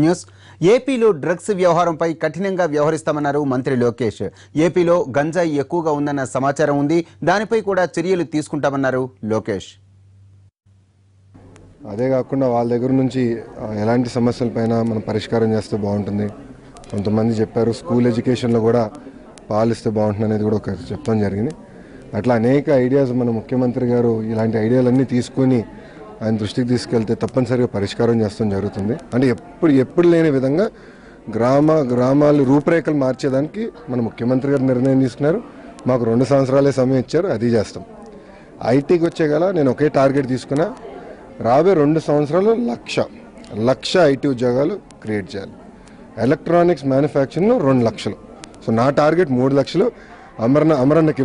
News ఏపీలో drugs వ్యవహారంపై కఠినంగా వ్యవహరిస్తామన్నారు మంత్రి లోకేష్. ఏపీలో గంజాయి ఎక్కువగా ఉందన్న సమాచారం ఉంది, దానిపై కూడా చర్యలు తీసుకుంటామన్నారు లోకేష్. అదే కాకుండా వాళ్ళ దగ్గర నుంచి ఎలాంటి సమస్యలపైన మనం పరిష్కారం చేస్తే బాగుంటుంది. కొంతమంది చెప్పారు స్కూల్ ఎడ్యుకేషన్లో కూడా పాలిస్తే బాగుంటుంది అనేది కూడా ఒక చెప్పడం జరిగింది. అట్లా అనేక ఐడియాస్ మన ముఖ్యమంత్రి గారు ఇలాంటి ఐడియాలన్నీ తీసుకొని ఆయన దృష్టికి తీసుకెళ్తే తప్పనిసరిగా పరిష్కారం చేస్తాం జరుగుతుంది. అంటే ఎప్పుడు లేని విధంగా గ్రామాలు రూపురేఖలు మార్చేదానికి మన ముఖ్యమంత్రి గారు నిర్ణయం తీసుకున్నారు. మాకు 2 సంవత్సరాలే సమయం ఇచ్చారు, అది చేస్తాం. ఐటీకి వచ్చేగల నేను ఒకే టార్గెట్ తీసుకున్నా, రాబోయే 2 సంవత్సరాలు లక్ష ఐటీ ఉద్యోగాలు క్రియేట్ చేయాలి. ఎలక్ట్రానిక్స్ మ్యానుఫ్యాక్చరింగ్లో 2 లక్షలు. సో నా టార్గెట్ 3 లక్షలు. అమరన్నకి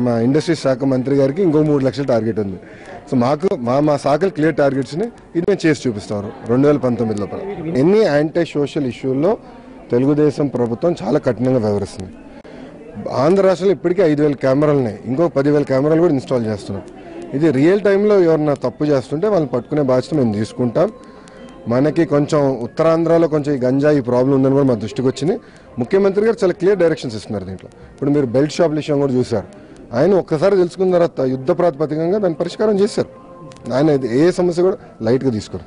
మా ఇండస్ట్రీ శాఖ మంత్రి గారికి ఇంకో 3 లక్షల టార్గెట్ ఉంది. సో మాకు మా శాఖలు క్లియర్ టార్గెట్స్ని ఇది మేము చేసి చూపిస్తాం 2019 లోపల. ఎన్ని యాంటీ సోషల్ ఇష్యూల్లో తెలుగుదేశం ప్రభుత్వం చాలా కఠినంగా వ్యవహరిస్తుంది. ఆంధ్ర రాష్ట్రంలో ఇప్పటికే 5,000 కెమెరాలు ఉన్నాయి, ఇంకో 10,000 కెమెరాలు కూడా ఇన్స్టాల్ చేస్తున్నాం. ఇది రియల్ టైంలో ఎవరన్నా తప్పు చేస్తుంటే వాళ్ళని పట్టుకునే బాధ్యత మేము తీసుకుంటాం. మనకి కొంచెం ఉత్తరాంధ్రలో కొంచెం ఈ గంజాయి ప్రాబ్లం ఉందని కూడా మా దృష్టికి వచ్చింది. ముఖ్యమంత్రి గారు చాలా క్లియర్ డైరెక్షన్స్ ఇస్తున్నారు దీంట్లో. ఇప్పుడు మీరు బెల్ట్ షాప్ విషయం కూడా చూశారు. ఆయన ఒక్కసారి తెలుసుకున్న తర్వాత యుద్ధ ప్రాతిపదికంగా దాన్ని పరిష్కారం చేశారు. ఆయన ఏ సమస్య కూడా లైట్గా తీసుకోరు.